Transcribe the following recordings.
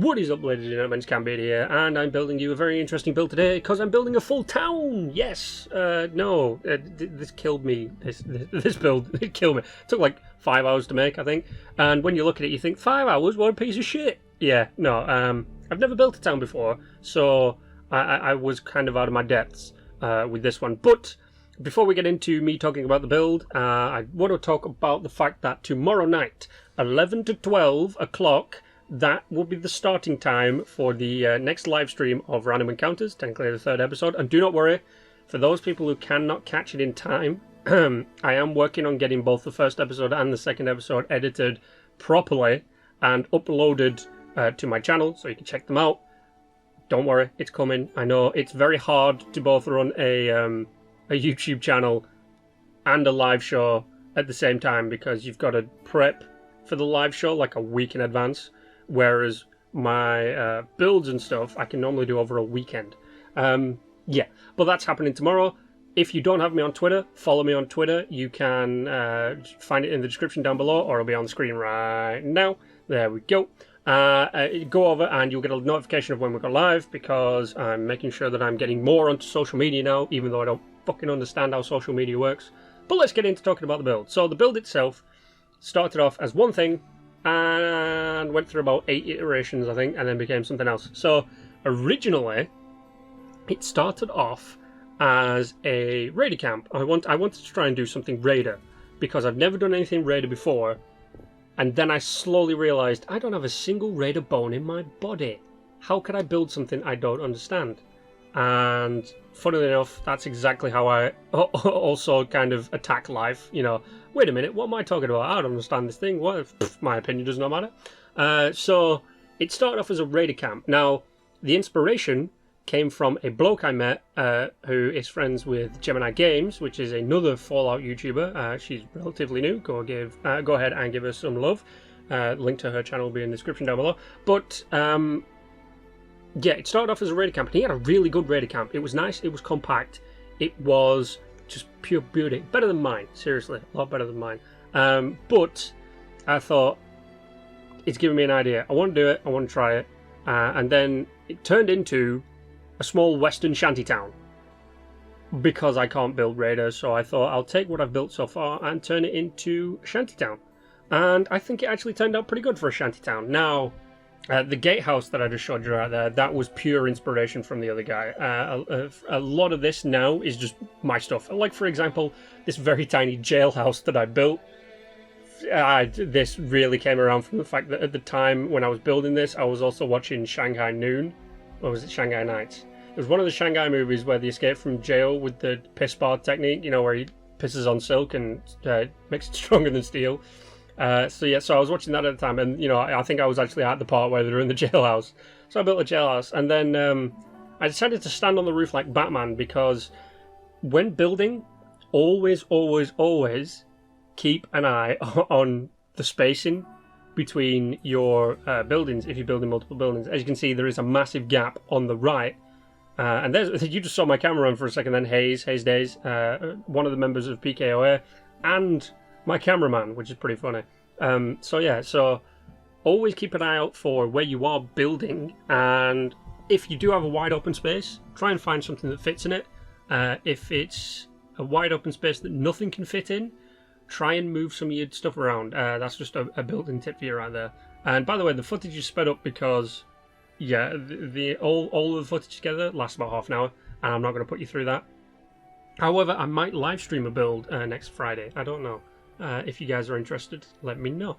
What is up, ladies and gentlemen? It's Beardy here, and I'm building you a very interesting build today because I'm building a full town. Yes, this killed me. This build, it killed me. It took like 5 hours to make, I think. And when you look at it, you think 5 hours? What a piece of shit. Yeah, no. I've never built a town before, so I was kind of out of my depths with this one. But before we get into me talking about the build, I want to talk about the fact that tomorrow night, 11 to 12 o'clock. That will be the starting time for the next live stream of Random Encounters, technically the third episode. And do not worry, for those people who cannot catch it in time, I am working on getting both the first episode and the second episode edited properly and uploaded to my channel, so you can check them out. Don't worry, it's coming. I know it's very hard to both run a YouTube channel and a live show at the same time because you've got to prep for the live show like a week in advance. Whereas my builds and stuff I can normally do over a weekend. Yeah, but that's happening tomorrow. If you don't have me on Twitter, follow me on Twitter. You can find it in the description down below, or it'll be on the screen right now. There we go. Go over and you'll get a notification of when we go live, because I'm making sure that I'm getting more onto social media now, even though I don't fucking understand how social media works. But let's get into talking about the build. So the build itself started off as one thing, and went through about 8 iterations, I think, and then became something else. So originally, it started off as a raider camp. I wanted to try and do something raider because I've never done anything raider before, and then I slowly realised I don't have a single raider bone in my body. How could I build something I don't understand? And funnily enough, that's exactly how I also kind of attack life. You know, wait a minute, what am I talking about? I don't understand this thing. What if my opinion does not matter? So it started off as a raider camp. Now, the inspiration came from a bloke I met who is friends with Gemini Games, which is another Fallout YouTuber. She's relatively new. Go ahead and give her some love. Link to her channel will be in the description down below. But yeah, it started off as a raider camp, and he had a really good raider camp. It was nice, it was compact, it was just pure beauty. Better than mine, seriously, a lot better than mine. But I thought, it's giving me an idea. I want to do it, I want to try it. And then it turned into a small western shanty town, because I can't build raiders, so I thought I'll take what I've built so far and turn it into a shanty town. And I think it actually turned out pretty good for a shanty town. Now, the gatehouse that I just showed you right there, that was pure inspiration from the other guy. A lot of this now is just my stuff. Like, for example, this very tiny jailhouse that I built. This really came around from the fact that at the time when I was building this, I was also watching Shanghai Noon. Or was it Shanghai Nights? It was one of the Shanghai movies where they escape from jail with the piss bar technique, you know, where he pisses on silk and makes it stronger than steel. So I was watching that at the time, and you know, I think I was actually at the part where they're in the jailhouse. So I built a jailhouse, and then I decided to stand on the roof like Batman, because when building, always keep an eye on the spacing between your buildings if you're building multiple buildings. As you can see, there is a massive gap on the right, and there's, you just saw my camera on for a second then. Hayes Days, one of the members of PKOA, and my cameraman, which is pretty funny. So always keep an eye out for where you are building, and if you do have a wide open space, try and find something that fits in it. If it's a wide open space that nothing can fit in, try and move some of your stuff around. That's just a building tip for you right there. And by the way, the footage is sped up because, yeah, all of the footage together lasts about half an hour, and I'm not going to put you through that. However, I might live stream a build next Friday. I don't know. If you guys are interested, let me know.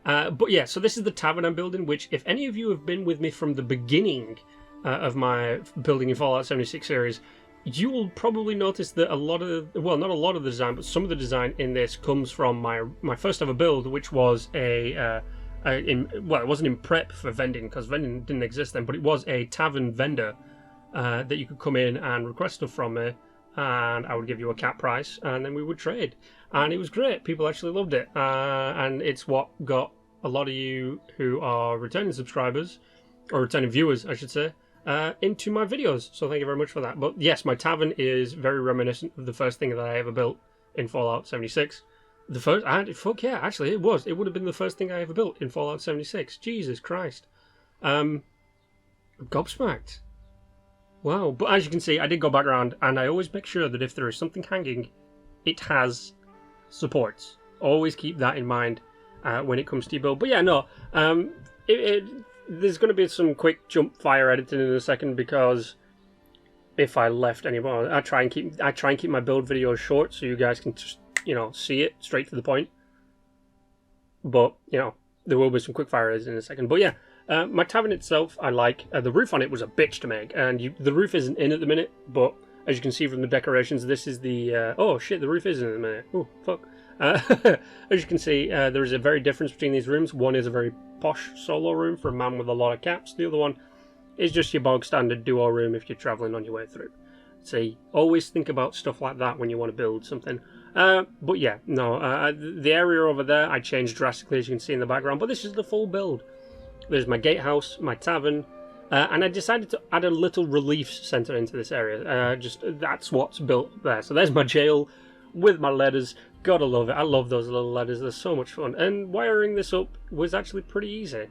But yeah, so this is the tavern I'm building, which if any of you have been with me from the beginning of my building in Fallout 76 series, you will probably notice that a lot of, well, not a lot of the design, but some of the design in this comes from my first ever build, which was it wasn't in prep for vending, because vending didn't exist then, but it was a tavern vendor that you could come in and request stuff from me, and I would give you a cap price, and then we would trade. And it was great. People actually loved it. And it's what got a lot of you who are returning subscribers, or returning viewers, I should say, into my videos. So thank you very much for that. But yes, my tavern is very reminiscent of the first thing that I ever built in Fallout 76. The first, and fuck yeah, actually it was. It would have been the first thing I ever built in Fallout 76. Jesus Christ. I'm gobsmacked. Wow, but as you can see, I did go back around, and I always make sure that if there is something hanging, it has supports. Always keep that in mind when it comes to your build. But yeah, no, there's going to be some quick jump fire editing in a second, because if I left any more, I try and keep my build videos short so you guys can just, you know, see it straight to the point. But you know, there will be some quick fire editing in a second. But yeah. My tavern itself, I like. The roof on it was a bitch to make, and the roof isn't in at the minute, but as you can see from the decorations, this is the... oh shit, the roof is in at the minute. Oh, fuck. As you can see, there is a very difference between these rooms. One is a very posh solo room for a man with a lot of caps. The other one is just your bog standard duo room if you're travelling on your way through. See, always think about stuff like that when you want to build something. But yeah, no, the area over there I changed drastically, as you can see in the background, but this is the full build. There's my gatehouse, my tavern, and I decided to add a little relief centre into this area. Just that's what's built there. So there's my jail with my ladders. Gotta love it. I love those little ladders. They're so much fun. And wiring this up was actually pretty easy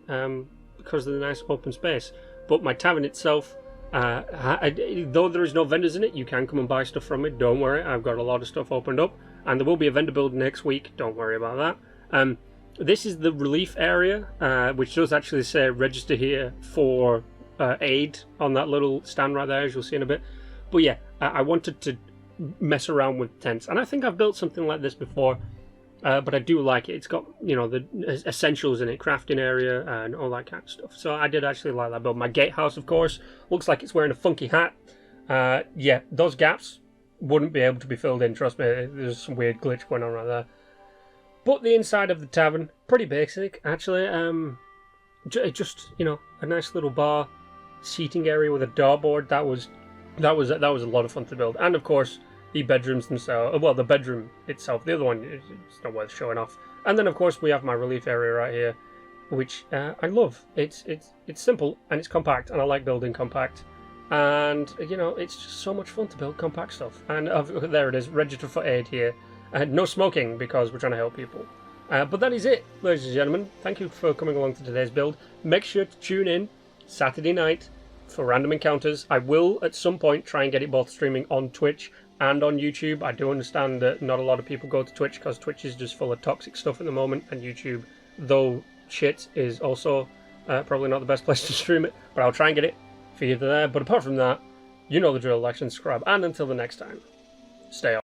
because of the nice open space. But my tavern itself, though there is no vendors in it, you can come and buy stuff from it. Don't worry, I've got a lot of stuff opened up, and there will be a vendor build next week. Don't worry about that. This is the relief area, which does actually say register here for aid on that little stand right there, as you'll see in a bit. But yeah, I wanted to mess around with tents, and I think I've built something like this before, but I do like it. It's got, you know, the essentials in it, crafting area and all that kind of stuff. So I did actually like that build. My gatehouse, of course, looks like it's wearing a funky hat. Yeah, those gaps wouldn't be able to be filled in, trust me. There's some weird glitch going on right there. But the inside of the tavern, pretty basic, actually. Just, you know, a nice little bar, seating area with a dartboard. That was a lot of fun to build. And of course, the bedrooms themselves. Well, the bedroom itself. The other one, it's not worth showing off. And then of course we have my relief area right here, which I love. It's simple and it's compact, and I like building compact. And you know, it's just so much fun to build compact stuff. And there it is, register for aid here. No smoking, because we're trying to help people. But that is it, ladies and gentlemen. Thank you for coming along to today's build. Make sure to tune in Saturday night for random encounters. I will, at some point, try and get it both streaming on Twitch and on YouTube. I do understand that not a lot of people go to Twitch, because Twitch is just full of toxic stuff at the moment, and YouTube, though shit, is also probably not the best place to stream it. But I'll try and get it for you there. But apart from that, you know the drill. Like and subscribe. And until the next time, stay on.